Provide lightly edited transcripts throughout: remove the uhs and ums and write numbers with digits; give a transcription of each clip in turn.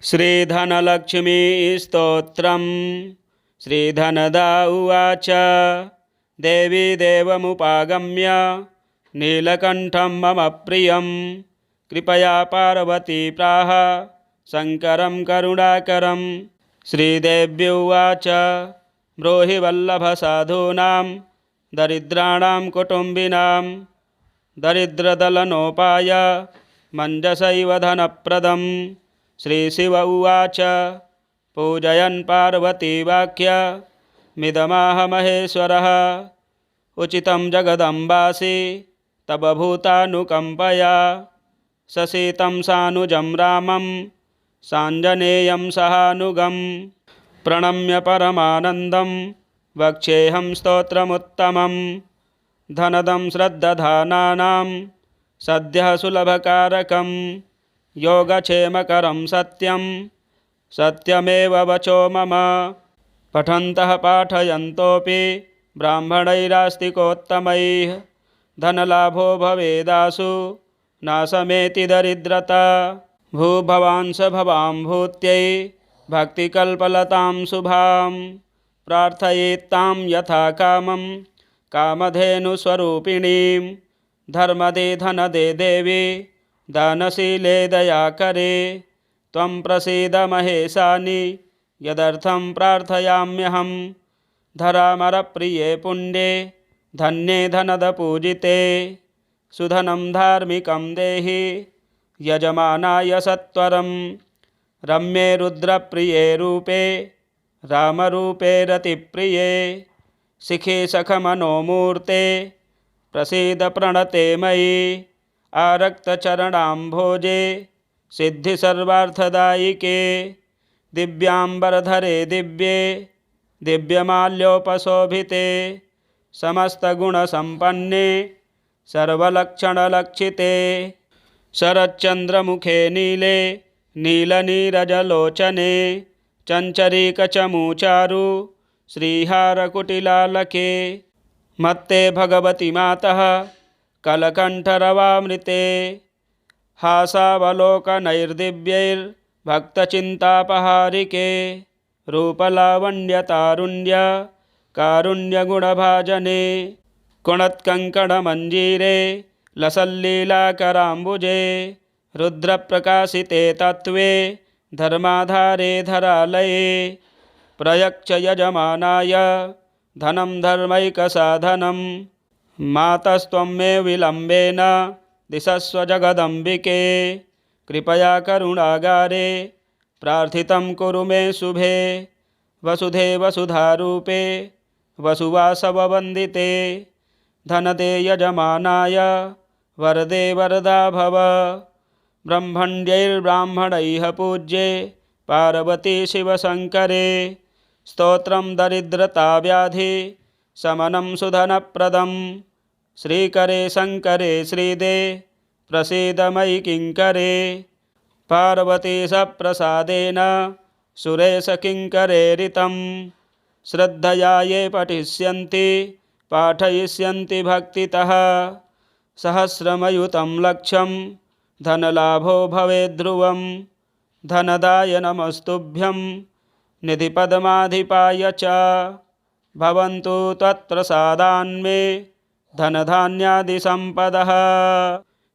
श्रीधनलक्ष्मी स्तोत्रम्। श्रीधनदा उवाच देवी देवमुपागम्य नीलकण्ठं मम प्रियं कृपया पार्वती प्राह शङ्करं करुणाकरं। श्रीदेवी उवाच ब्रूहि वल्लभसाधूनां दरिद्राणां कुटुम्बिनां दरिद्रदलनोपाय मञ्जसैव धनप्रदम्। श्रीशिव उवाच पूजयन् पार्वती वाक्यमिदमाह महेश्वरः उचितं जगदम्बासि तव भूतानुकम्पया ससीतं सानुजं रामं साञ्जनेयं सहानुगं प्रणम्य परमानन्दं वक्ष्येऽहं स्तोत्रमुत्तमं। धनदं श्रद्दधानानां सद्यः सुलभकारकं योगक्षेमकरं सत्यं सत्यमेव वचो मम। पठन्तः पाठयन्तोऽपि ब्राह्मणैरास्तिकोत्तमैः धनलाभो भवेदासु नाशमेति दरिद्रता। भूभवांस भवां भूत्यै भक्तिकल्पलतां शुभां प्रार्थयेत्तां यथा कामं कामधेनुस्वरूपिणीं। धर्मदे धनदे देवी दानशीले दयाकरे त्वं प्रसीद महेशानि यदर्थं प्रार्थयाम्यहं। धरामरप्रिये पुण्ये धन्ये धनदपूजिते सुधनं धार्मिकं देहि यजमानाय सत्वरं। रम्ये रुद्रप्रिये रूपे रामरूपे रतिप्रिये शिखे सखमनोमूर्ते प्रसीद प्रणते मयि। आरक्तचरणाम्भोजे सिद्धिसर्वार्थदायिके दिव्याम्बरधरे दिव्ये दिव्यमाल्योपशोभिते समस्तगुणसम्पन्ने सर्वलक्षणलक्षिते। शरच्चन्द्रमुखे नीले नीलनीरजलोचने चञ्चरीकचमूचारु श्रीहारकुटिलालके मत्ते भगवति मातः कलकण्ठरवामृते हासावलोकनैर्दिव्यैर्भक्तचिन्तापहारिके रूपलावण्यतारुण्य कारुण्यगुणभाजने कुणत्कङ्कणमञ्जीरे लसल्लीलाकराम्बुजे रुद्रप्रकाशिते तत्त्वे धर्माधारे धरालये प्रयच्छ यजमानाय धनं धर्मैकसाधनं। मातस्त्वं मे विलम्बेन दिशस्व जगदम्बिके कृपया करुणागारे प्रार्थितं कुरु मे शुभे। वसुधे वसुधारूपे वसुवासववन्दिते धनदे यजमानाय वरदे वरदा भव। ब्रह्मण्यैर्ब्राह्मणैः पूज्ये पार्वती शिवशङ्करे स्तोत्रं दरिद्रताव्याधि शमनं सुधनप्रदं। श्रीकरे शङ्करे श्रीदे प्रसीद मयि किङ्करे पार्वती सप्रसादेन सुरेश किङ्करेरितं। श्रद्धया ये पठिष्यन्ति पाठयिष्यन्ति भक्तितः सहस्रमयुतं लक्षं धनलाभो भवेद्ध्रुवं। धनदाय नमस्तुभ्यं निधिपद्माधिपाय च भवन्तु त्वत्प्रसादान्मे धनधान्यादिसम्पदः।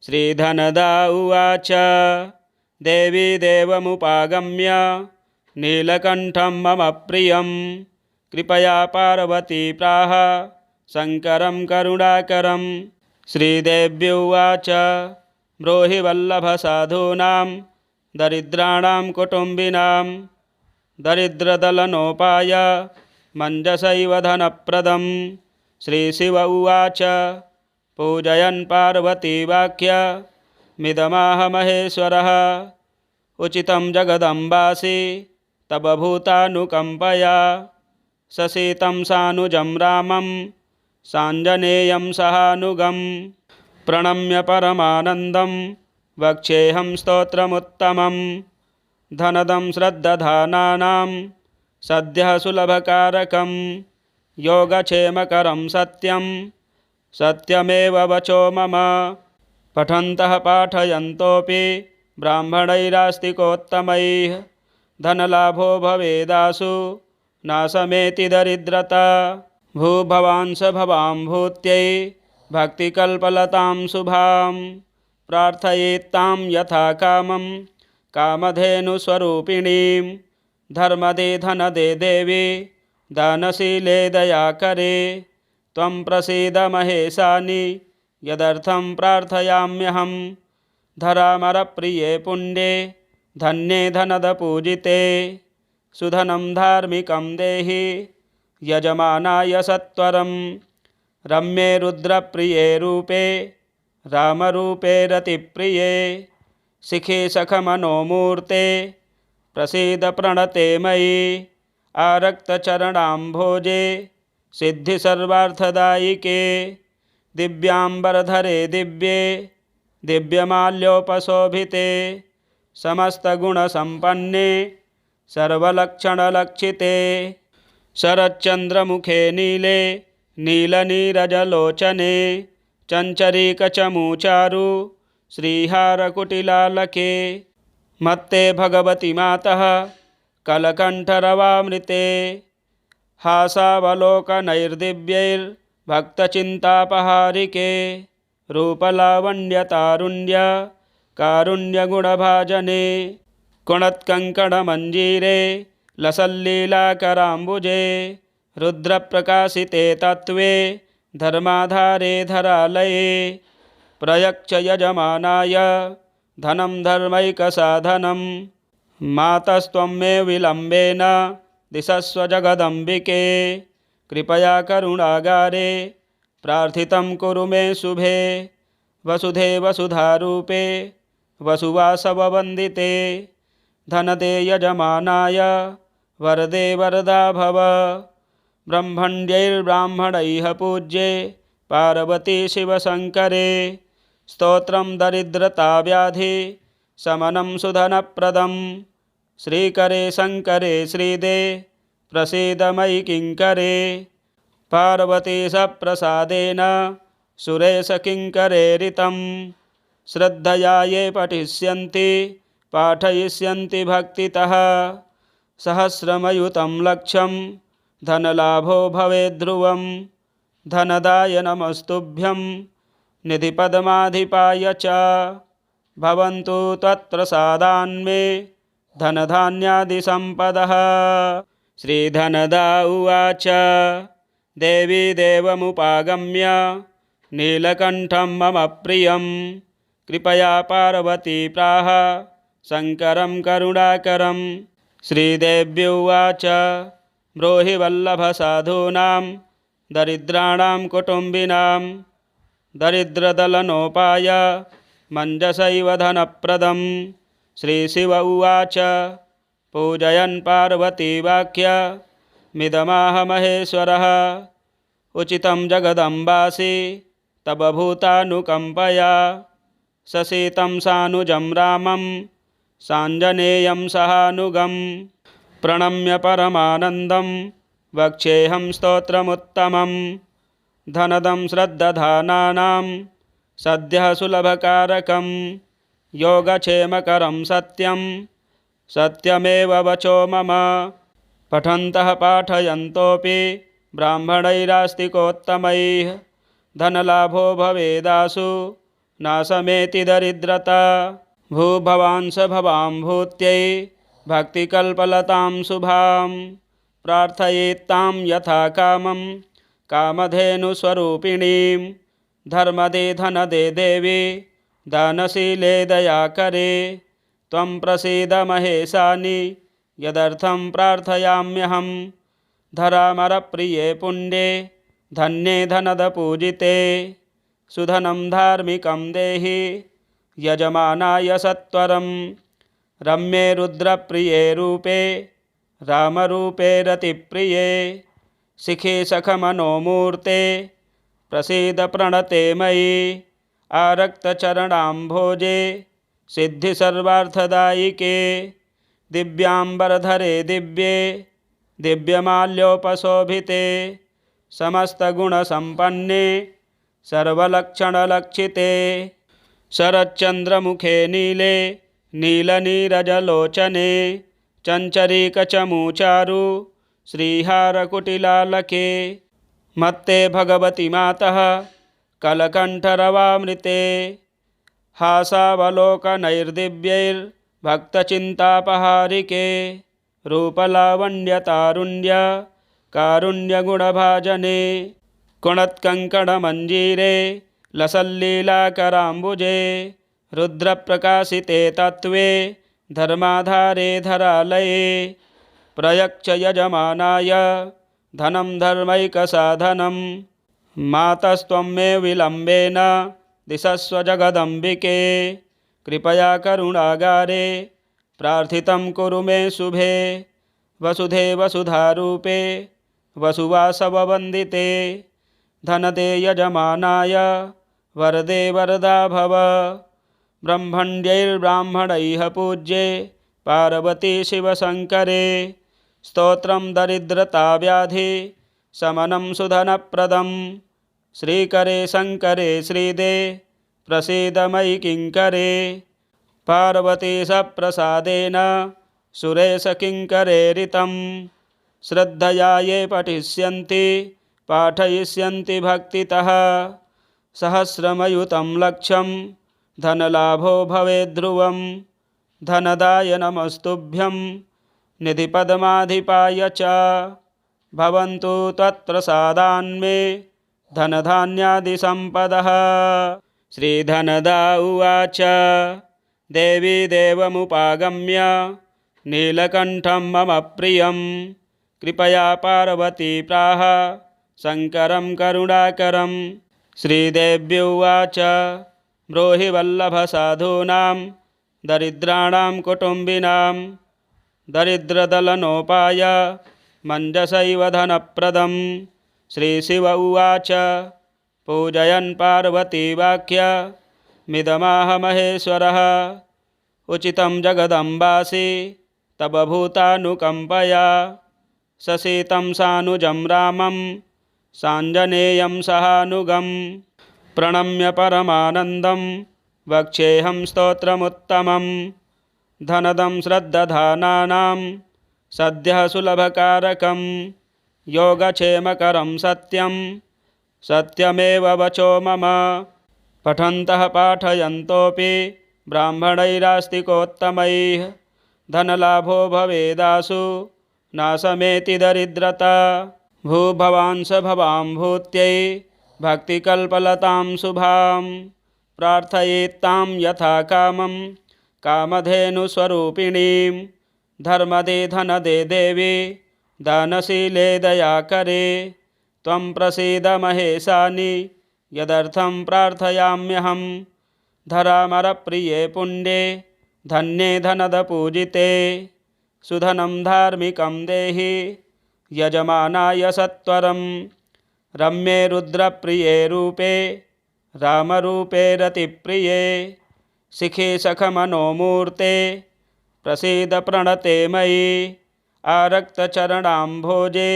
श्रीधनदा उवाच देवी देवमुपागम्य नीलकण्ठं मम प्रियं कृपया पार्वती प्राह शङ्करं करुणाकरं। श्रीदेवी उवाच ब्रूहि वल्लभसाधूनां दरिद्राणां कुटुम्बिनां दरिद्रदलनोपाय मञ्जसैव धनप्रदं। श्रीशिव उवाच पूजयन् पार्वती वाक्यमिदमाह महेश्वरः उचितं जगदम्बासि तव भूतानुकम्पया ससीतं सानुजं रामं साञ्जनेयं सहानुगं प्रणम्य परमानन्दं वक्ष्येऽहं स्तोत्रमुत्तमं। धनदं श्रद्दधानानां सद्यः सुलभकारकं योगक्षेमकरं सत्यं सत्यमेव वचो मम। पठन्तः पाठयन्तोऽपि ब्राह्मणैरास्तिकोत्तमैः धनलाभो भवेदासु नाशमेति दरिद्रता। भूभवांस भवां भूत्यै भक्तिकल्पलतां शुभां प्रार्थयेत्तां यथा कामं कामधेनुस्वरूपिणीं। धर्मदे धनदे देवी दानशीले दयाकरे त्वं प्रसीद महेशानि यदर्थं प्रार्थयाम्यहं। धरामरप्रिये पुण्ये धन्ये धनदपूजिते सुधनं धार्मिकं देहि यजमानाय सत्वरं। रम्ये रुद्रप्रिये रूपे रामरूपे रतिप्रिये शिखे सखमनोमूर्ते प्रसीद प्रणते मयि। आरक्तचरणाम्भोजे सिद्धिसर्वार्थदायिके दिव्याम्बरधरे दिव्ये दिव्यमाल्योपशोभिते समस्तगुणसम्पन्ने सर्वलक्षणलक्षिते। शरच्चन्द्रमुखे नीले नीलनीरजलोचने चञ्चरीकचमूचारु श्रीहारकुटिलालके मत्ते भगवति मातः कलकण्ठरवामृते। हासावलोकनैर्दिव्यैर्भक्तचिन्तापहारिके रूपलावण्यतारुण्य कारुण्यगुणभाजने कुणत्कङ्कणमञ्जीरे लसल्लीलाकराम्बुजे रुद्रप्रकाशिते तत्त्वे धर्माधारे धरालये। प्रयच्छ यजमानाय धनं धर्मैकसाधनं मातस्त्वं मे विलम्बेन दिशस्व जगदम्बिके। कृपया करुणागारे प्रार्थितं कुरु मे शुभे वसुधे वसुधारूपे वसुवासववन्दिते। धनदे यजमानाय वरदे वरदा भव ब्रह्मण्यैर्ब्राह्मणैः पूज्ये पार्वती शिवशङ्करे। स्तोत्रं दरिद्रताव्याधि शमनं सुधनप्रदं श्रीकरे शङ्करे श्रीदे प्रसीद मयि किङ्करे। पार्वतीशप्रसादेन सुरेशकिङ्करेरितं श्रद्धया ये पठिष्यन्ति पाठयिष्यन्ति भक्तितः। सहस्रमयुतं लक्षं धनलाभो भवेद्ध्रुवं धनदाय नमस्तुभ्यं निधिपद्माधिपाय च। भवन्तु त्वत्प्रसादान्मे धनधान्यादिसम्पदः। श्रीधनदा उवाच देवी देवमुपागम्य नीलकण्ठं मम प्रियं कृपया पार्वती प्राह शङ्करं करुणाकरं। श्रीदेव्युवाच ब्रूहि वल्लभसाधूनां दरिद्राणां कुटुम्बिनां दरिद्रदलनोपाय मञ्जसैव धनप्रदं। श्रीशिव उवाच पूजयन् पार्वती वाक्यमिदमाह महेश्वरः उचितं जगदम्बासि तव भूतानुकम्पया। ससीतं सानुजं रामं साञ्जनेयं सहानुगं प्रणम्य परमानन्दं वक्ष्येऽहं स्तोत्रमुत्तमं। धनदं श्रद्दधानानां सद्यः सुलभकारकं योगक्षेमकरं सत्यं सत्यमेव वचो मम। पठन्तः पाठयन्तोऽपि ब्राह्मणैरास्तिकोत्तमैः धनलाभो भवेदासु नाशमेति दरिद्रता। भूभवांस भवां भूत्यै भक्तिकल्पलतां शुभां प्रार्थयेत्तां यथा कामं कामधेनुस्वरूपिणीं। धर्मदे धनदे देवी दानशीले दयाकरे त्वं प्रसीद महेशानि यदर्थं प्रार्थयाम्यहं। धरामरप्रिये पुण्ये धन्ये धनदपूजिते सुधनं धार्मिकं देहि यजमानाय सत्वरं। रम्ये रुद्रप्रिये रूपे रामरूपे रतिप्रिये शिखे सखमनोमूर्ते प्रसीद प्रणते मयि। आरक्तचरणाम्भोजे सिद्धिसर्वार्थदायिके दिव्याम्बरधरे दिव्ये दिव्यमाल्योपशोभिते समस्तगुणसम्पन्ने सर्वलक्षणलक्षिते। शरच्चन्द्रमुखे नीले नीलनीरजलोचने चञ्चरीकचमूचारु श्रीहारकुटिलालके मत्ते भगवति मातः कलकण्ठरवामृते हासावलोकनैर्दिव्यैर्भक्तचिन्तापहारिके रूपलावण्यतारुण्य कारुण्यगुणभाजने कुणत्कङ्कणमञ्जीरे लसल्लीलाकराम्बुजे रुद्रप्रकाशिते तत्त्वे धर्माधारे धरालये प्रयच्छ यजमानाय धनं धर्मैकसाधनं मातस्त्वं मे विलम्बेन दिशस्व जगदम्बिके कृपया करुणागारे प्रार्थितं कुरु मे शुभे वसुधे वसुधारूपे वसुवासववन्दिते धनदे यजमानाय वरदे वरदा भव ब्रह्मण्यैर्ब्राह्मणैः पूज्ये पार्वती शिवशङ्करे स्तोत्रं दरिद्रताव्याधि शमनं सुधनप्रदं श्रीकरे शङ्करे श्रीदे प्रसीद मयि किङ्करे पार्वतीशप्रसादेन सुरेशकिङ्करेरितं श्रद्धया ये पठिष्यन्ति पाठयिष्यन्ति भक्तितः सहस्रमयुतं लक्षं धनलाभो भवेद्ध्रुवं धनदाय नमस्तुभ्यं निधिपद्माधिपाय च भवन्तु त्वत्प्रसादान्मे धनधान्यादिसम्पदः। श्रीधनदा उवाच देवी देवमुपागम्य नीलकण्ठं मम प्रियं कृपया पार्वती प्राह शङ्करं करुणाकरं। श्रीदेव्युवाच ब्रूहि वल्लभसाधूनां दरिद्राणां कुटुम्बिनां दरिद्रदलनोपाय मञ्जसैव धनप्रदं। श्रीशिव उवाच पूजयन् पार्वती वाक्यमिदमाह महेश्वरः उचितं जगदम्बासि तव भूतानुकम्पया ससीतं सानुजं रामं साञ्जनेयं सहानुगं प्रणम्य परमानन्दं वक्ष्येऽहं स्तोत्रमुत्तमं धनदं श्रद्दधानानां सद्यः सुलभकारकं योगक्षेमकरं सत्यं सत्यमेव वचो मम पठन्तः पाठयन्तोऽपि ब्राह्मणैरास्तिकोत्तमैः धनलाभो भवेदासु नाशमेति दरिद्रता भूभवांस भवां भूत्यै भक्तिकल्पलतां शुभां प्रार्थयेत्तां यथा कामं कामधेनुस्वरूपिणीं धर्मदे धनदे देवी दानशीले दयाकरे त्वं प्रसीद महेशानि यदर्थं प्रार्थयाम्यहं धरामरप्रिये पुण्ये धन्ये धनदपूजिते सुधनं धार्मिकं देहि यजमानाय सत्वरं रम्ये रुद्रप्रिये रूपे रामरूपे रतिप्रिये शिखे सखमनोमूर्ते प्रसीद प्रणते मयि आरक्तचरणाम्भोजे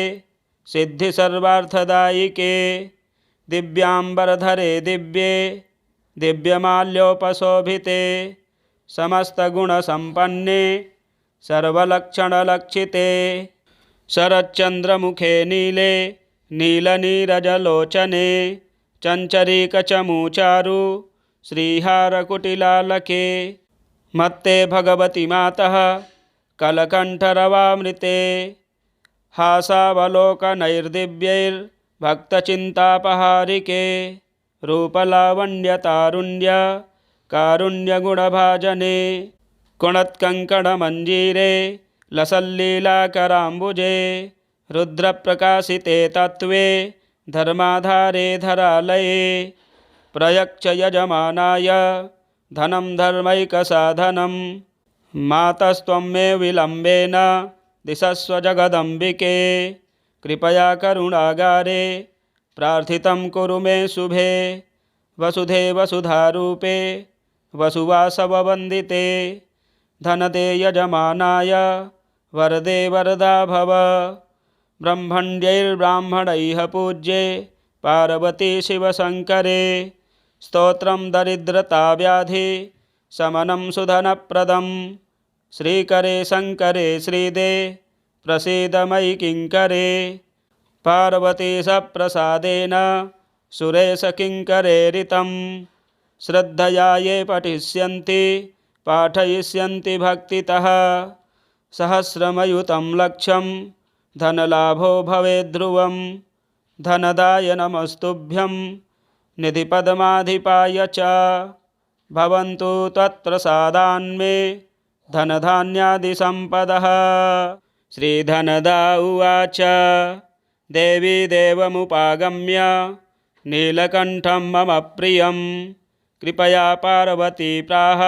सिद्धिसर्वार्थदायिके दिव्याम्बरधरे दिव्ये दिव्यमाल्योपशोभिते समस्तगुणसम्पन्ने सर्वलक्षणलक्षिते शरच्चन्द्रमुखे नीले नीलनीरजलोचने चञ्चरीकचमूचारु श्रीहारकुटिलालके मत्ते भगवति मातः कलकण्ठरवामृते हासावलोकनैर्दिव्यैर्भक्तचिन्तापहारिके रूपलावण्यतारुण्य कारुण्यगुणभाजने कुणत्कङ्कणमञ्जीरे लसल्लीलाकराम्बुजे रुद्रप्रकाशिते तत्त्वे धर्माधारे धरालये प्रयच्छ यजमानाय धनं धर्मैकसाधनं मातस्त्वं मे विलम्बेन दिशस्व जगदम्बिके कृपया करुणागारे प्रार्थितं कुरु मे शुभे वसुधे वसुधारूपे वसुवासववन्दिते धनदे यजमानाय वरदे वरदा भव ब्रह्मण्यैर्ब्राह्मणैः पूज्ये पार्वती शिवशङ्करे स्तोत्रं दरिद्रताव्याधि शमनं सुधनप्रदं श्रीकरे शङ्करे श्रीदे प्रसीद मयि किङ्करे। पार्वती सप्रसादेन सुरेश किङ्करेरितं। श्रद्धया ये पठिष्यन्ति पाठयिष्यन्ति भक्तितः। सहस्रमयुतं लक्षं धनलाभो भवेद्ध्रुवं। धनदाय नमस्तुभ्यं निधिपद्माधिपाय च। भवन्तु त्वत्प्रसादान्मे धनधान्यादिसम्पदः। श्रीधनदा उवाच देवी देवमुपागम्य नीलकण्ठं मम प्रियं। कृपया पार्वती प्राह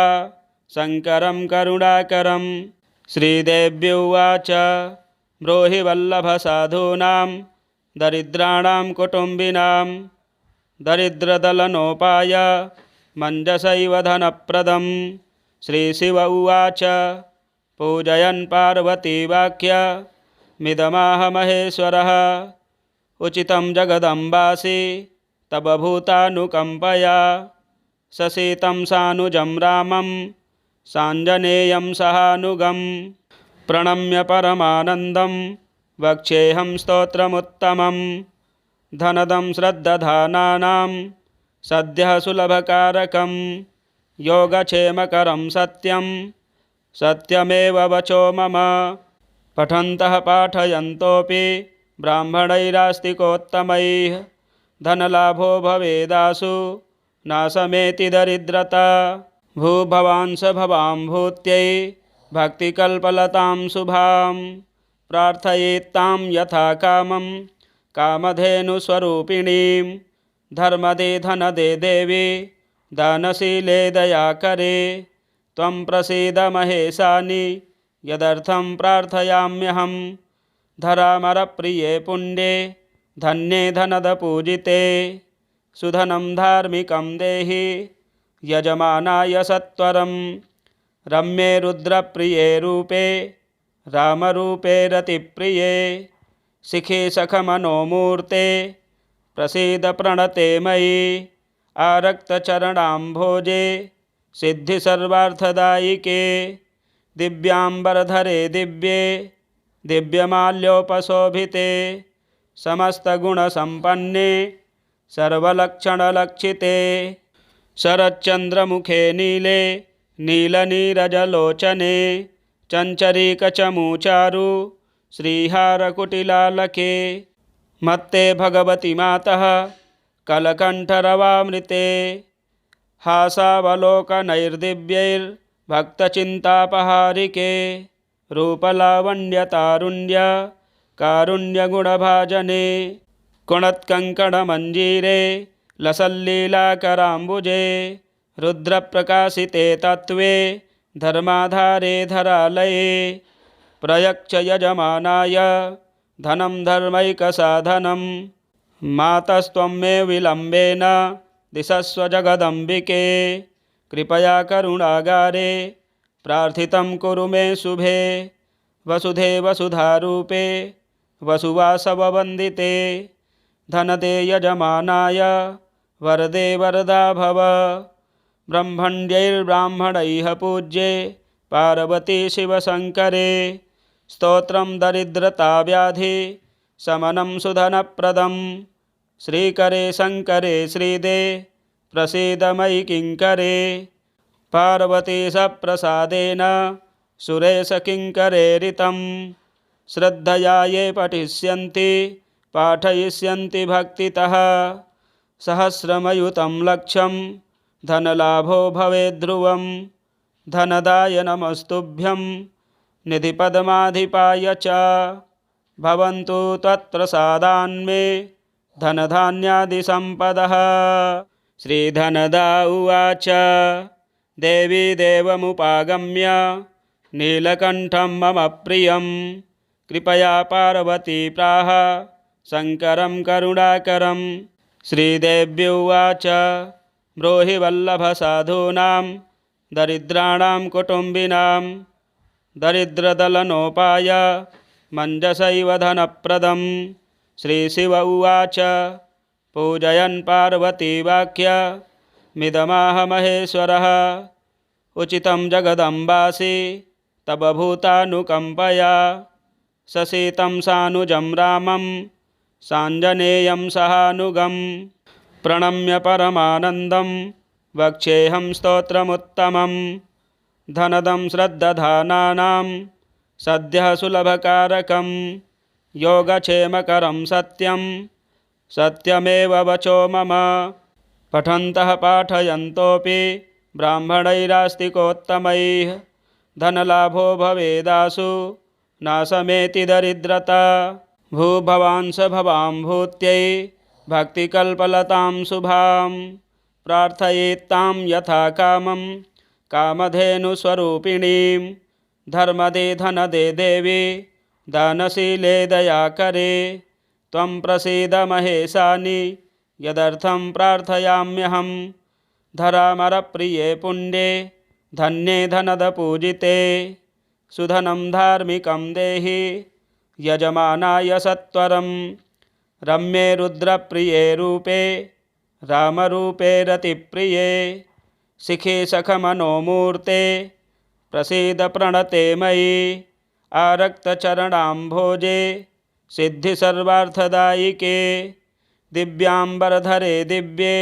शङ्करं करुणाकरं। श्रीदेव्युवाच ब्रूहि वल्लभसाधूनां दरिद्राणां कुटुम्बिनां। दरिद्रदलनोपाय मञ्जसैव धनप्रदं। श्रीशिव उवाच पूजयन् पार्वती वाक्य मिदमाह महेश्वरः। उचितं जगदम्बासि तव भूतानुकम्पया। ससीतं सानुजं रामं साञ्जनेयं सहानुगं। प्रणम्य परमानन्दं वक्ष्येऽहं स्तोत्रमुत्तमं। धनदं श्रद्दधानानां सद्यः सुलभकारकं। योगक्षेमकरं सत्यं सत्यमेव वचो मम। पठन्तः पाठयन्तोऽपि ब्राह्मणैरास्तिकोत्तमैः। धनलाभो भवेदासु नाशमेति दरिद्रता। भूभवांस भवां भूत्यै भक्तिकल्पलतां शुभां। प्रार्थयेत्तां यथा कामं कामधेनुस्वरूपिणीं। धर्मदे धनदे देवी दानशीले दयाकरे। त्वं प्रसीद महेशानि यदर्थं प्रार्थयाम्यहं। धरामरप्रिये पुण्ये धन्ये धनदपूजिते। सुधनं धार्मिकं देहि यजमानाय सत्वरं। रम्ये रुद्रप्रिये रूपे रामरूपे रतिप्रिये। शिखे सखमनोमूर्ते प्रसीद प्रणते मयि। आरक्तचरणाम्भोजे सिद्धिसर्वार्थदायिके। दिव्याम्बरधरे दिव्ये दिव्यमाल्योपशोभिते। समस्तगुणसम्पन्ने सर्वलक्षणलक्षिते। शरच्चन्द्रमुखे नीले नीलनीरजलोचने। चञ्चरीकचमूचारु श्रीहारकुटिलालके। मत्ते भगवति मातः कलकण्ठरवामृते। हासावलोकनैर्दिव्यैर्भक्तचिन्तापहारिके। रूपलावण्यतारुण्य कारुण्यगुणभाजने। कुणत्कङ्कणमञ्जीरे लसल्लीलाकराम्बुजे। रुद्रप्रकाशिते तत्त्वे धर्माधारे धरालये। प्रयच्छ यजमानाय धनं धर्मैकसाधनं। मातस्त्वं मे विलम्बेन दिशस्व जगदम्बिके। कृपया करुणागारे प्रार्थितं कुरु मे शुभे। वसुधे वसुधारूपे वसुवासववन्दिते। धनदे यजमानाय वरदे वरदा भव। ब्रह्मण्यैर्ब्राह्मणैः पूज्ये पार्वती शिवशङ्करे। स्तोत्रं दरिद्रताव्याधि शमनं सुधनप्रदं। श्रीकरे शङ्करे श्रीदे प्रसीद मयि किङ्करे। पार्वती सप्रसादेन सुरेश किङ्करेरितं। श्रद्धया ये पठिष्यन्ति पाठयिष्यन्ति भक्तितः। सहस्रमयुतं लक्षं धनलाभो भवेद्ध्रुवं। धनदाय नमस्तुभ्यं निधिपद्माधिपाय च। भवन्तु त्वत्प्रसादान्मे धनधान्यादिसम्पदः। श्रीधनदा उवाच देवी देवमुपागम्य नीलकण्ठं मम प्रियं। कृपया पार्वती प्राह शङ्करं करुणाकरं। श्रीदेव्युवाच ब्रूहि वल्लभसाधूनां दरिद्राणां कुटुम्बिनां। दरिद्रदलनोपाय मञ्जसैव धनप्रदं। श्रीशिव उवाच पूजयन् पार्वती वाक्य मिदमाह महेश्वरः। उचितं जगदम्बासि तब भूतानुकंपया ससीतं सानुजं रामं साञ्जनेयं सहानुगं प्रणम्य परमानन्दं वक्ष्येऽहं स्तोत्रमुत्तमं धनदं श्रद्दधानानां सद्यः सुलभकारकं योगक्षेमकरं सत्यं सत्यमेव वचो मम पठन्तः पाठयन्तोऽपि ब्राह्मणैरास्तिकोत्तमैः धनलाभो भवेदासु नाशमेति दरिद्रता भूभवांस भवां भूत्यै भक्तिकल्पलतां शुभां प्रार्थयेत्तां यथा कामं कामधेनुस्वरूपिणीं धर्मदे धनदे देवी दानशीले दयाकरे त्वं प्रसीद महेशानि यदर्थं प्रार्थयाम्यहं धरामरप्रिये पुण्ये धन्ये धनदपूजिते सुधनं धार्मिकं देहि यजमानाय सत्वरं रम्ये रुद्रप्रिये रूपे रामरूपे रतिप्रिये शिखे सखमनोमूर्ते प्रसीद प्रणते मयि आरक्तचरणाम्भोजे सिद्धिसर्वार्थदायिके दिव्याम्बरधरे दिव्ये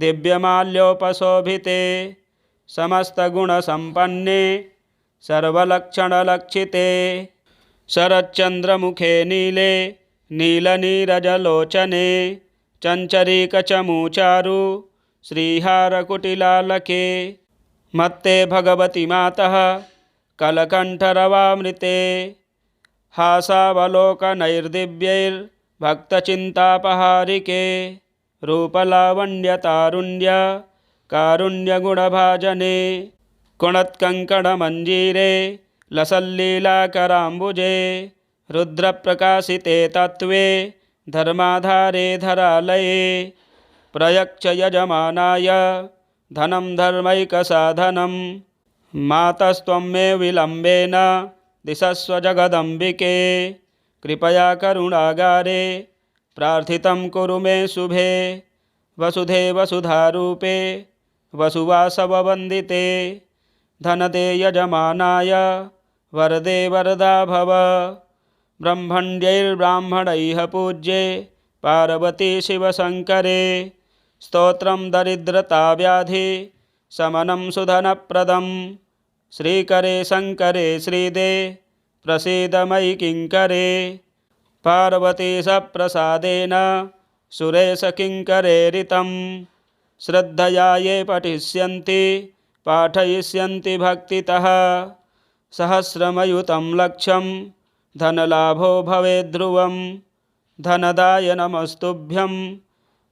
दिव्यमाल्योपशोभिते समस्तगुणसम्पन्ने सर्वलक्षणलक्षिते शरच्चन्द्रमुखे नीले नीलनीरजलोचने चञ्चरीकचमूचारु श्रीहारकुटिलालके मत्ते भगवति मातः कलकण्ठरवामृते हासावलोकनैर्दिव्यैर्भक्तचिन्तापहारिके रूपलावण्यतारुण्य कारुण्यगुणभाजने कुणत्कङ्कणमञ्जीरे लसल्लीलाकराम्बुजे रुद्रप्रकाशिते तत्त्वे धर्माधारे धरालये प्रयच्छ यजमानाय धनं धर्मैकसाधनं मातस्त्वं मे विलम्बेन दिशस्व जगदम्बिके कृपया करुणागारे प्रार्थितं कुरु मे शुभे वसुधे वसुधारूपे वसुवासववन्दिते धनदे यजमानाय वरदे वरदा भव ब्रह्मण्यैर्ब्राह्मणैः पूज्ये पार्वती शिवशङ्करे स्तोत्रं दरिद्रताव्याधि शमनं सुधनप्रदं श्रीकरे शङ्करे श्रीदे प्रसीद मयि किङ्करे पार्वती सप्रसादेन सुरेश किङ्करेरितं श्रद्धया ये पठिष्यन्ति पाठयिष्यन्ति भक्तितः सहस्रमयुतं लक्षं धनलाभो भवेद्ध्रुवं धनदाय नमस्तुभ्यं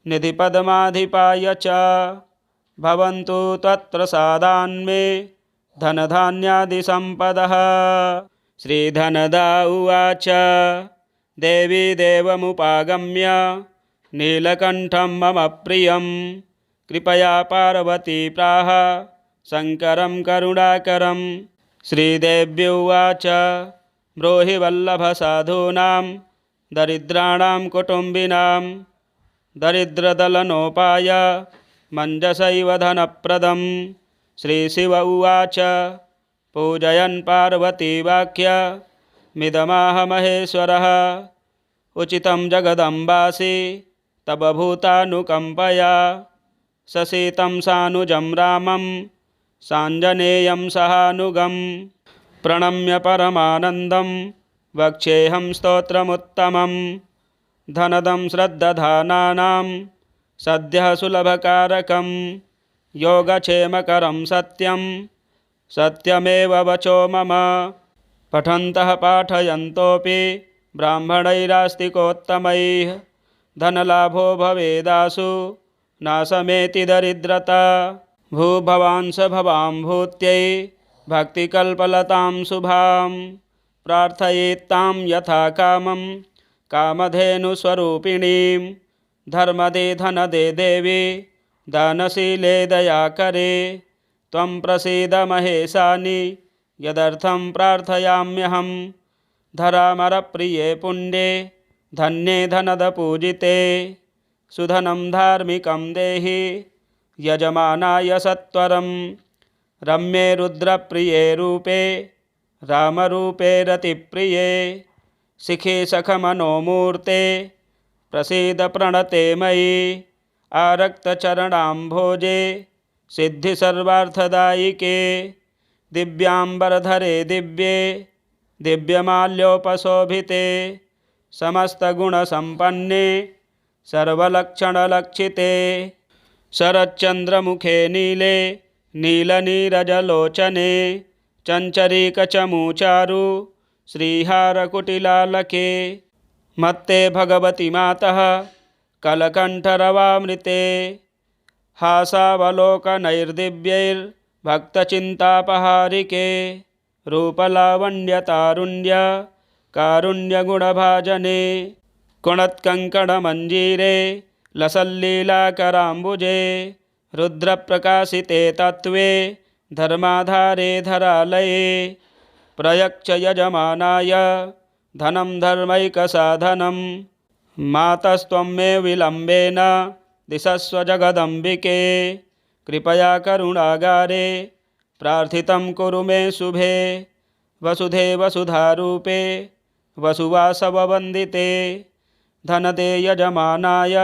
निधिपद्माधिपाय च भवन्तु त्वत्प्रसादान्मे धनधान्यादिसम्पदः। श्रीधनदा उवाच देवी देवमुपागम्य नीलकण्ठं मम प्रियं कृपया पार्वती प्राह शङ्करं करुणाकरं। श्रीदेव्युवाच ब्रूहि वल्लभसाधूनां दरिद्राणां कुटुम्बिनां दरिद्रदलनोपाय मञ्जसैव धनप्रदं। श्रीशिव उवाच पूजयन् पार्वती वाक्य मिदमाह महेश्वरः उचितं जगदम्बासि तब भूतानुकम्पया ससीतं सानुजं रामं साञ्जनेयं सहानुगं प्रणम्य परमानन्दं वक्ष्येऽहं स्तोत्रमुत्तमं धनदं श्रद्दधानानां सद्यः सुलभकारकं योगक्षेमकरं सत्यं सत्यमेव वचो मम पठन्तः पाठयन्तोऽपि ब्राह्मणैरास्तिकोत्तमैः धनलाभो भवेदासु नाशमेति दरिद्रता भूभवांस भवां भूत्यै भक्तिकल्पलतां शुभां प्रार्थयेत्तां यथा कामं कामधेनुस्वरूपिणीं धर्मदे धनदे देवी दानशीले दयाकरे त्वं प्रसीद महेशानि यदर्थं प्रार्थयाम्यहं धरामरप्रिये पुण्ये धन्ये धनदपूजिते सुधनं धार्मिकं देहि यजमानाय सत्वरं रम्ये रुद्रप्रिये रूपे रामरूपे रतिप्रिये शिखे सखमनोमूर्ते प्रसीद प्रणते मयि आरक्तचरणाम्भोजे सिद्धिसर्वार्थदायिके दिव्याम्बरधरे दिव्ये दिव्यमाल्योपशोभिते समस्तगुणसम्पन्ने सर्वलक्षणलक्षिते शरच्चन्द्रमुखे नीले नीलनीरजलोचने चञ्चरीकचमूचारु श्रीहारकुटिलालके मत्ते भगवति मातः कलकण्ठरवामृते हासावलोकनैर्दिव्यैर्भक्तचिन्तापहारिके रूपलावण्यतारुण्य कारुण्यगुणभाजने कुणत्कङ्कणमञ्जीरे लसल्लीलाकराम्बुजे रुद्रप्रकाशिते तत्त्वे धर्माधारे धरालये प्रयच्छ यजमानाय धनं धर्मैकसाधनं मातस्त्वं मे विलम्बेन दिशस्व जगदम्बिके कृपया करुणागारे प्रार्थितं कुरु मे शुभे वसुधे वसुधारूपे वसुवासववन्दिते धनदे यजमानाय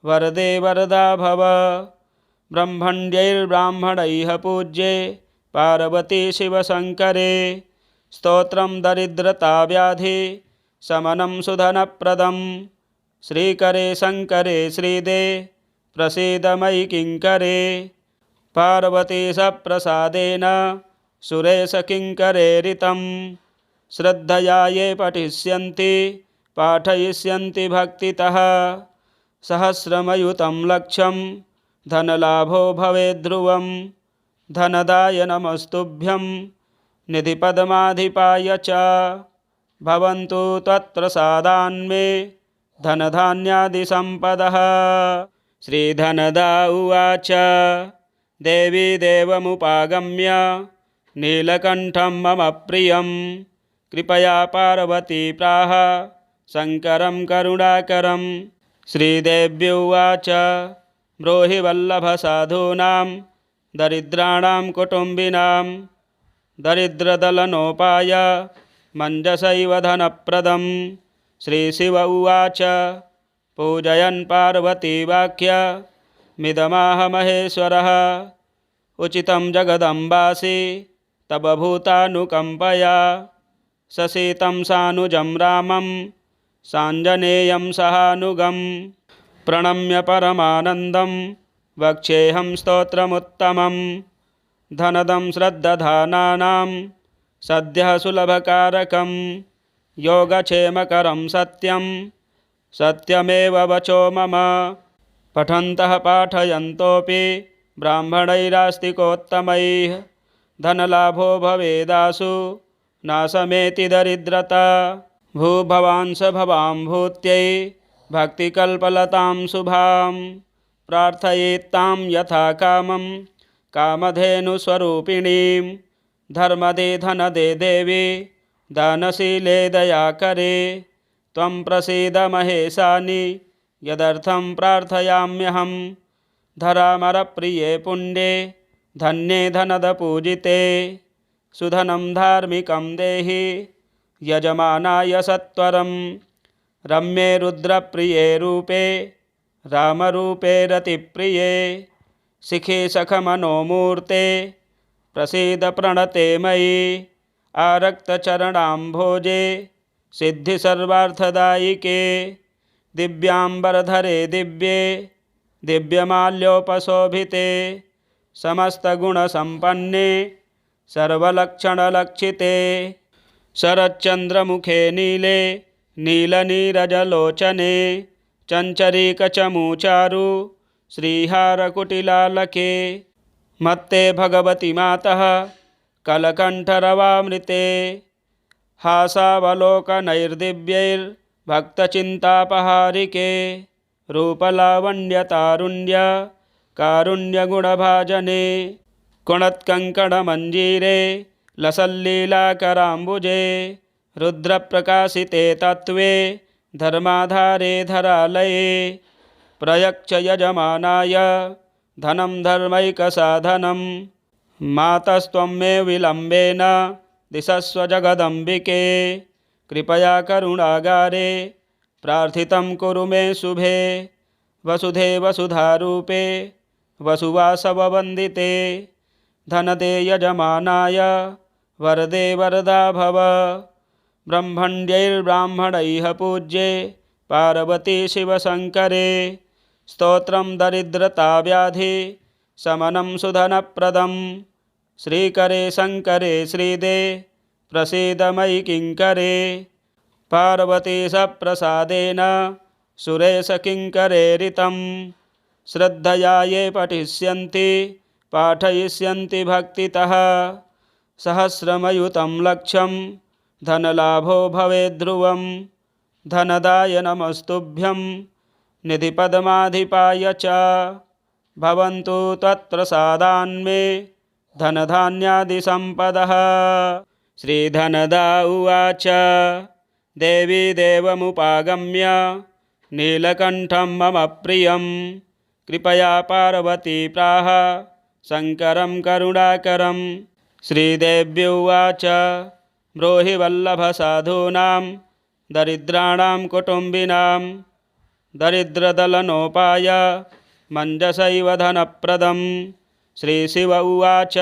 वरदे वरदा भव ब्रह्मण्यैर्ब्राह्मणैः पूज्ये पार्वती शिवशङ्करे स्तोत्रं दरिद्रताव्याधि शमनं सुधनप्रदं श्रीकरे शङ्करे श्रीदे प्रसीद मयि किङ्करे पार्वतीशप्रसादेन सुरेशकिङ्करेरितं श्रद्धया ये पठिष्यन्ति पाठयिष्यन्ति भक्तितः सहस्रमयुतं लक्षं धनलाभो भवेद्ध्रुवं धनदाय नमस्तुभ्यं निधिपद्माधिपाय च भवन्तु त्वत्प्रसादान्मे धनधान्यादिसम्पदः। श्रीधनदा उवाच देवी देवमुपागम्य नीलकण्ठं मम प्रियं कृपया पार्वती प्राह शङ्करं करुणाकरं। श्रीदेव्युवाच ब्रूहि वल्लभसाधूनां दरिद्राणां कुटुम्बिनां दरिद्रदलनोपाय मञ्जसैव धनप्रदं। श्रीशिव उवाच पूजयन् पार्वतीवाक्यमिदमाह महेश्वरः उचितं जगदम्बासि तव भूतानुकम्पया ससीतं सानुजं रामं साञ्जनेयं सहानुगं प्रणम्य परमानन्दं वक्ष्येऽहं स्तोत्रमुत्तमं धनदं श्रद्दधानानां सद्यः सुलभकारकं योगक्षेमकरं सत्यं सत्यमेव वचो मम पठन्तः पाठयन्तोऽपि ब्राह्मणैरास्तिकोत्तमैः धनलाभो भवेदासु नाशमेति दरिद्रता भूभवांस भवां भूत्यै भक्तिकल्पलतां शुभां प्रार्थयेत्तां यथा कामं कामधेनुस्वरूपिणीं धर्मदे धनदे देवी दानशीले दयाकरे त्वं प्रसीद महेशानि यदर्थं प्रार्थयाम्यहं धरामरप्रिये पुण्ये धन्ये धनदपूजिते सुधनं धार्मिकं देहि यजमानाय सत्वरं रम्ये रुद्रप्रिये रूपे रामरूपे रतिप्रिये शिखे सखमनोमूर्ते प्रसीद प्रणते मयि आरक्तचरणाम्भोजे सिद्धिसर्वार्थदायिके दिव्याम्बरधरे दिव्ये दिव्यमाल्योपशोभिते समस्तगुणसम्पन्ने सर्वलक्षणलक्षिते शरच्चन्द्रमुखे नीले नीलनीरजलोचने चञ्चरीकचमूचारु श्रीहारकुटिलालके मत्ते भगवति मातः कलकण्ठरवामृते हासावलोकनैर्दिव्यैर्भक्तचिन्तापहारिके रूपलावण्यतारुण्य कारुण्यगुणभाजने कुणत्कङ्कणमञ्जीरे लसल्लीलाकराम्बुजे रुद्रप्रकाशिते तत्त्वे धर्माधारे धरालये प्रयच्छ यजमानाय धनं धर्मैकसाधनं मातस्त्वं मे विलम्बेन दिशस्व जगदम्बिके कृपया करुणागारे प्रार्थितं कुरु मे शुभे वसुधे वसुधारूपे वसुवासववन्दिते धनदे यजमानाय वरदे वरदा भव ब्रह्मण्यैर्ब्राह्मणैः पूज्ये पार्वती शिवशङ्करे स्तोत्रं दरिद्रताव्याधि शमनं सुधनप्रदं श्रीकरे शङ्करे श्रीदे प्रसीद मयि किङ्करे पार्वतीशप्रसादेन सुरेशकिङ्करेरितं श्रद्धया ये पठिष्यन्ति पाठयिष्यन्ति भक्तितः सहस्रमयुतं लक्षं धनलाभो भवेद्ध्रुवं धनदाय नमस्तुभ्यं निधिपद्माधिपाय च भवन्तु त्वत्प्रसादान्मे धनधान्यादिसम्पदः। श्रीधनदा उवाच देवी देवमुपागम्य नीलकण्ठं मम प्रियं कृपया पार्वती प्राह शङ्करं करुणाकरं। श्रीदेव्युवाच ब्रूहि वल्लभसाधूनां दरिद्राणां कुटुम्बिनां दरिद्रदलनोपाय मञ्जसैव धनप्रदं। श्रीशिव उवाच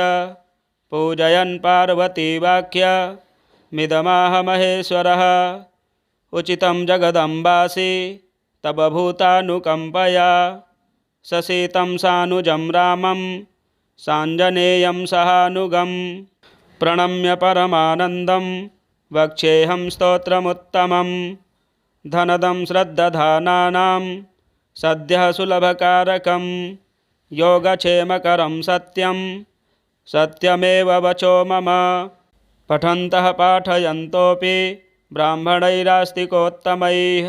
पूजयन् पार्वती वाक्यमिदमाह महेश्वरः उचितं जगदम्बासि तव भूतानुकम्पया ससीतं सानुजं रामं साञ्जनेयं सहानुगं प्रणम्य परमानन्दं वक्ष्येऽहं स्तोत्रमुत्तमं धनदं श्रद्दधानानां सद्यः सुलभकारकं योगक्षेमकरं सत्यं सत्यमेव वचो मम पठन्तः पाठयन्तोऽपि ब्राह्मणैरास्तिकोत्तमैः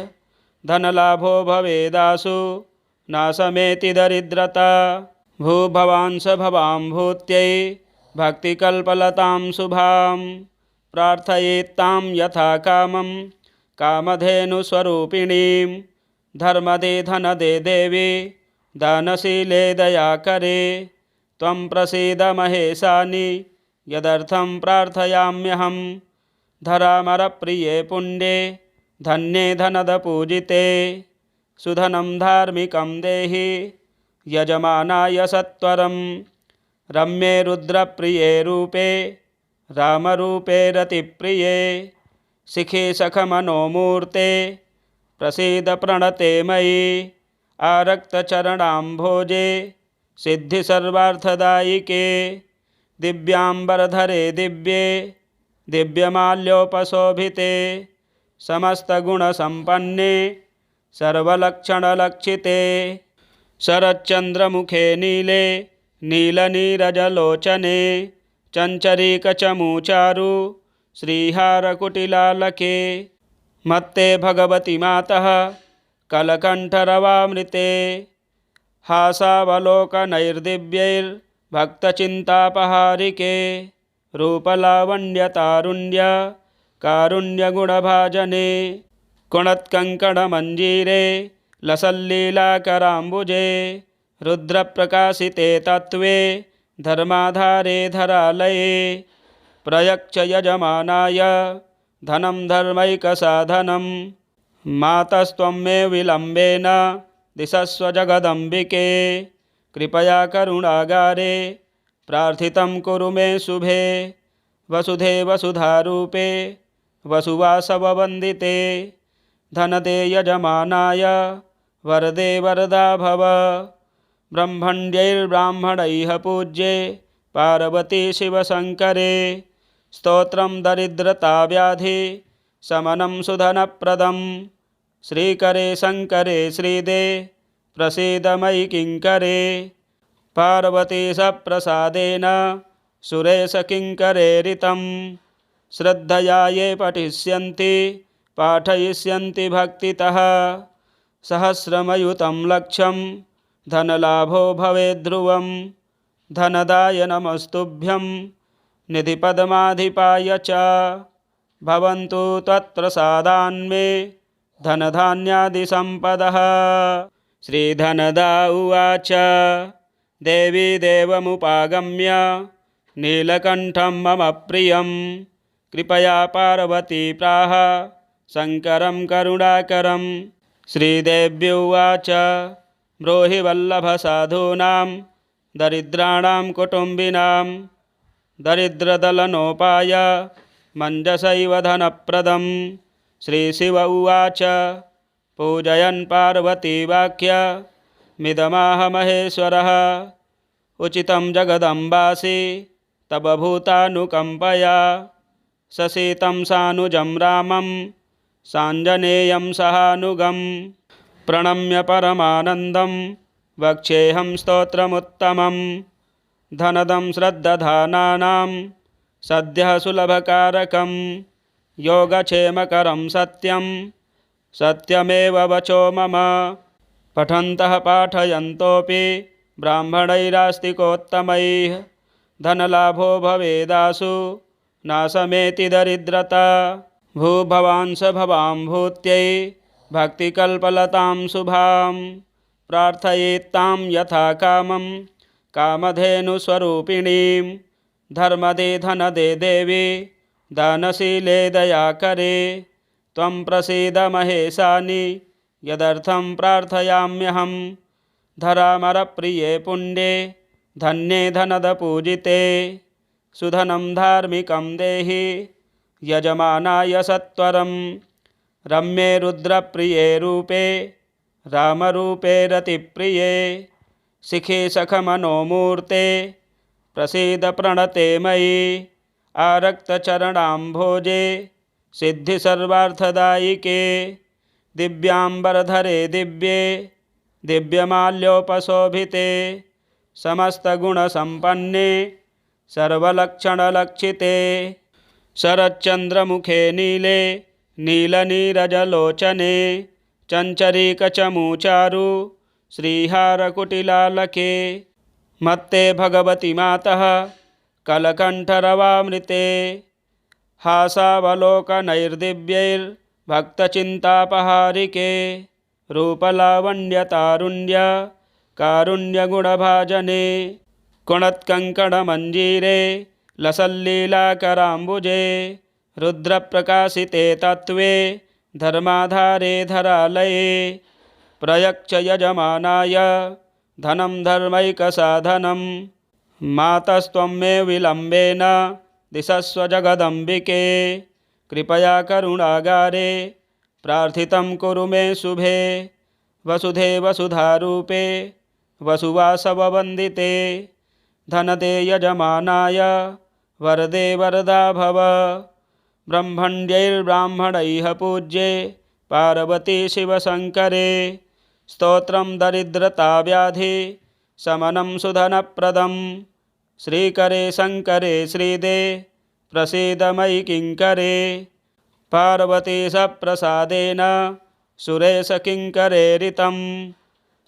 धनलाभो भवेदासु नाशमेति दरिद्रता भूभवांस भवां भूत्यै भक्तिकल्पलतां शुभां प्रार्थयेत्तां यथा कामं कामधेनुस्वरूपिणीं धर्मदे धनदे देवी दानशीले दयाकरे त्वं प्रसीद महेशानि यदर्थं प्रार्थयाम्यहं धरामरप्रिये पुण्ये धन्ये धनदपूजिते सुधनं धार्मिकं देहि यजमानाय सत्वरं रम्ये रुद्रप्रिये रूपे रामरूपे रतिप्रिये शिखे सखमनोमूर्ते प्रसीद प्रणते मयि आरक्तचरणाम्भोजे सिद्धिसर्वार्थदायिके दिव्याम्बरधरे दिव्ये दिव्यमाल्योपशोभिते समस्तगुणसम्पन्ने सर्वलक्षणलक्षिते शरच्चन्द्रमुखे नीले नीलनीरजलोचने चञ्चरीकचमूचारु श्रीहारकुटिलालके मत्ते भगवति मातः कलकण्ठरवामृते हासावलोकनैर्दिव्यैर्भक्तचिन्तापहारिके रूपलावण्यतारुण्य कारुण्यगुणभाजने कुणत्कङ्कणमञ्जीरे लसल्लीलाकराम्बुजे रुद्रप्रकाशिते तत्त्वे धर्माधारे धरालये प्रयच्छ यजमानाय धनं धर्मैकसाधनं मातस्त्वं मे विलम्बेन दिशस्व जगदम्बिके कृपया करुणागारे प्रार्थितं कुरु मे शुभे वसुधे वसुधारूपे वसुवासववन्दिते धनदे यजमानाय वरदे वरदा भव ब्रह्मण्यैर्ब्राह्मणैः पूज्ये पार्वती शिवशङ्करे स्तोत्रं दरिद्रताव्याधि शमनं सुधनप्रदं श्रीकरे शङ्करे श्रीदे प्रसीद मयि किङ्करे पार्वतीशप्रसादेन सुरेशकिङ्करेरितं श्रद्धया ये पठिष्यन्ति पाठयिष्यन्ति भक्तितः सहस्रमयुतं लक्षं धनलाभो भवेद्ध्रुवं धनदाय नमस्तुभ्यं निधिपद्माधिपाय च भवन्तु त्वत्प्रसादान्मे धनधान्यादिसम्पदः। श्रीधनदा उवाच देवी देवमुपागम्य नीलकण्ठं मम प्रियं कृपया पार्वती प्राह शङ्करं करुणाकरं। श्रीदेवी उवाच ब्रूहि वल्लभसाधूनां दरिद्राणां कुटुम्बिनां दरिद्रदलनोपाय मञ्जसैव धनप्रदं। श्रीशिव उवाच पूजयन् पार्वती वाक्यमिदमाह महेश्वरः उचितं जगदम्बासि तव भूतानुकम्पया। ससीतं सानुजं रामं साञ्जनेयं सहानुगं प्रणम्य परमानन्दं वक्ष्येऽहं स्तोत्रमुत्तमं। धनदं श्रद्दधानानां सद्यः सुलभकारकं योगक्षेमकरं सत्यं सत्यमेव वचो मम। पठन्तः पाठयन्तोऽपि ब्राह्मणैरास्तिकोत्तमैः धनलाभो भवेदासु नाशमेति दरिद्रता। भूभवांस भवां भूत्यै भक्तिकल्पलतां शुभां प्रार्थयेत्तां यथा कामं कामधेनुस्वरूपिणीं। धर्मदे धनदे देवी दानशीले दयाकरे त्वं प्रसीद महेशानि यदर्थं प्रार्थयाम्यहं। धरामरप्रिये पुण्ये धन्ये धनदपूजिते सुधनं धार्मिकं देहि यजमानाय सत्वरं। रम्ये रुद्रप्रिये रूपे रामरूपे रतिप्रिये शिखे सखमनोमूर्ते प्रसीद प्रणते मयि। आरक्तचरणाम्भोजे सिद्धिसर्वार्थदायिके दिव्याम्बरधरे दिव्ये दिव्यमाल्योपशोभिते समस्तगुणसम्पन्ने सर्वलक्षणलक्षिते। शरच्चन्द्रमुखे नीले नीलनीरजलोचने चञ्चरीकचमूचारु श्रीहारकुटिलालके। मत्ते भगवति मातः कलकण्ठरवामृते हासावलोकनैर्दिव्यैर्भक्तचिन्तापहारिके। रूपलावण्यतारुण्य कारुण्यगुणभाजने कुणत्कङ्कणमञ्जीरे लसल्लीलाकराम्बुजे। रुद्रप्रकाशिते तत्त्वे धर्माधारे धरालये प्रयच्छ यजमानाय धनं धर्मैकसाधनं। मातस्त्वं मे विलम्बेन दिशस्व जगदम्बिके। कृपया करुणागारे प्रार्थितं कुरु मे शुभे। वसुधे वसुधारूपे वसुवासववन्दिते धनदे यजमानाय वरदे वरदा भव। ब्रह्मण्यैर्ब्राह्मणैः पूज्ये पार्वती शिवशङ्करे स्तोत्रं दरिद्रताव्याधि शमनं सुधनप्रदं। श्रीकरे शङ्करे श्रीदे प्रसीद मयि किङ्करे। पार्वतीशप्रसादेन सुरेश किङ्करेरितं।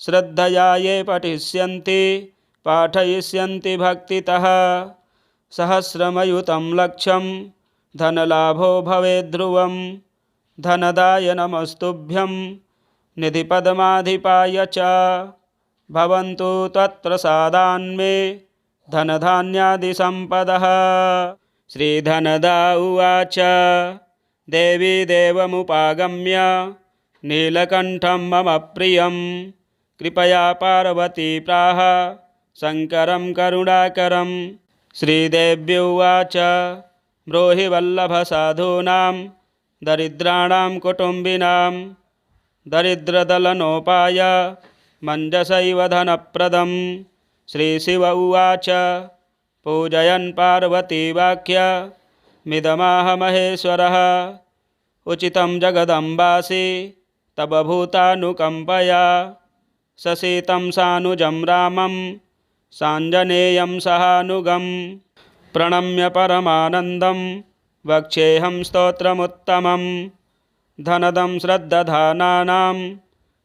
श्रद्धया ये पठिष्यन्ति पाठयिष्यन्ति भक्तितः सहस्रमयुतं लक्षं धनलाभो भवेद्ध्रुवं। धनदाय नमस्तुभ्यं निधिपद्माधिपाय च भवन्तु त्वत्प्रसादान्मे धनधान्यादिसम्पदः। श्रीधनदा उवाच देवी देवमुपागम्य नीलकण्ठं मम प्रियं। कृपया पार्वती प्राह शङ्करं करुणाकरं। श्रीदेवी उवाच ब्रूहि वल्लभसाधूनां दरिद्राणां कुटुम्बिनां दरिद्रदलनोपाय मञ्जसैव धनप्रदं। श्रीशिव उवाच पूजयन् पार्वती वाक्यमिदमाह महेश्वरः उचितं जगदम्बासि तव भूतानुकम्पया। ससीतं सानुजं रामं साञ्जनेयं सहानुगं प्रणम्य परमानन्दं वक्ष्येऽहं स्तोत्रमुत्तमं। धनदं श्रद्दधानानां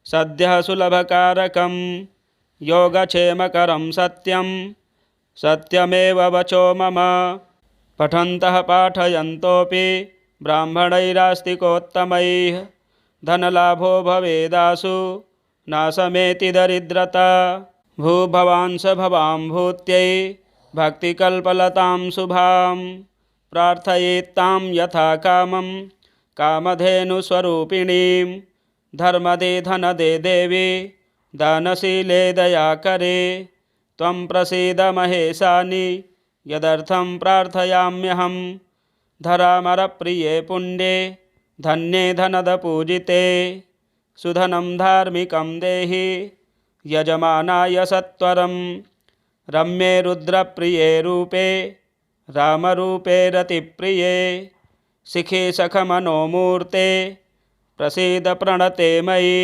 सद्यः सुलभकारकं योगक्षेमकरं सत्यं सत्यमेव वचो मम। पठन्तः पाठयन्तोऽपि ब्राह्मणैरास्तिकोत्तमैः धनलाभो भवेदासु नाशमेति दरिद्रता। भूभवांस भवां भूत्यै भक्तिकल्पलतां शुभां प्रार्थयेत्तां यथा कामं कामधेनुस्वरूपिणीं धर्मदे धनदे देवी दानशीले दयाकरे त्वं प्रसीद महेशानि यदर्थं प्रार्थयाम्यहं धरामरप्रिये पुण्ये धन्ये धनदपूजिते सुधनं धार्मिकं देहि यजमानाय सत्वरं रम्ये रुद्रप्रिये रूपे रामरूपे रतिप्रिये शिखे सखमनोमूर्ते प्रसीद प्रणते मयि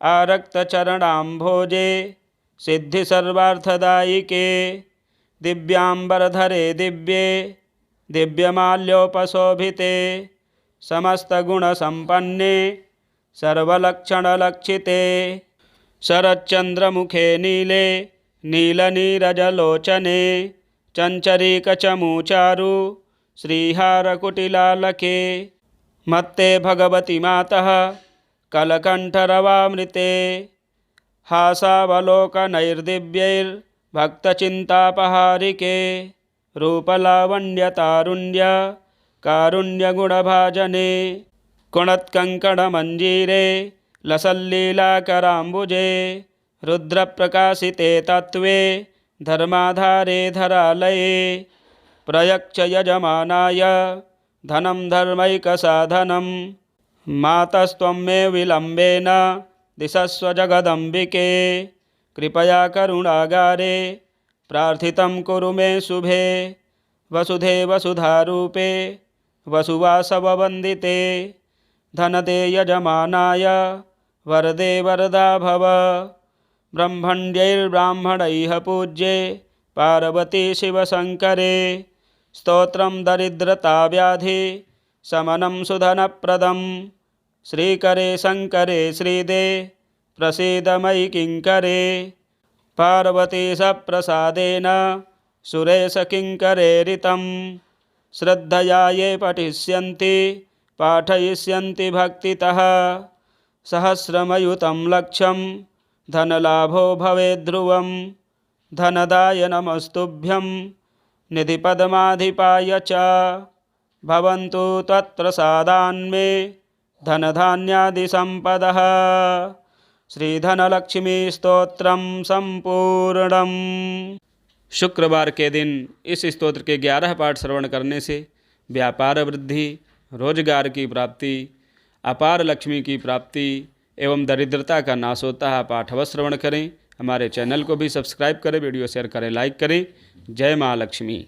आरक्तचरणाम्भोजे सिद्धिसर्वार्थदायिके दिव्याम्बरधरे दिव्ये दिव्यमाल्योपशोभिते समस्तगुणसम्पन्ने सर्वलक्षणलक्षिते शरच्चन्द्रमुखे नीले नीलनीरजलोचने चञ्चरीकचमूचारु श्रीहारकुटिलालके मत्ते भगवति मातः कलकण्ठरवामृते हासावलोकनैर्दिव्यैर्भक्तचिन्तापहारिके रूपलावण्यतारुण्य कारुण्यगुणभाजने कुणत्कङ्कणमञ्जीरे लसल्लीलाकराम्बुजे रुद्रप्रकाशिते तत्त्वे धर्माधारे धरालये प्रयच्छ यजमानाय धनं धर्मैकसाधनं मातस्त्वं मे विलम्बेन दिशस्व जगदम्बिके कृपया करुणागारे प्रार्थितं कुरु मे शुभे वसुधे वसुधारूपे वसुवासववन्दिते धनदे यजमानाय वरदे वरदा भव ब्रह्मण्यैर्ब्राह्मणैः पूज्ये पार्वती शिवशङ्करे स्तोत्रं दरिद्रताव्याधि शमनं सुधनप्रदं श्रीकरे शङ्करे श्रीदे प्रसीद मयि किङ्करे पार्वतीशप्रसादेन सुरेशकिङ्करेरितं श्रद्धया ये पठिष्यन्ति पाठयिष्यन्ति भक्तितः सहस्रमयुतं लक्षं धनलाभो भवेद्ध्रुवं धनदाय नमस्तुभ्यं निधिपद्माधिपाय च भवन्तु त्वत्प्रसादान्मे धनधान्यादिसम्पदः। श्रीधनलक्ष्मी स्तोत्रम संपूर्णम। शुक्रवार के दिन इस स्तोत्र के 11 पाठ श्रवण करने से व्यापार वृद्धि, रोजगार की प्राप्ति, अपार लक्ष्मी की प्राप्ति एवं दरिद्रता का नाश होता है। पाठ अवश्य श्रवण करें। हमारे चैनल को भी सब्सक्राइब करें, वीडियो शेयर करें, लाइक करें। जय माँ लक्ष्मी।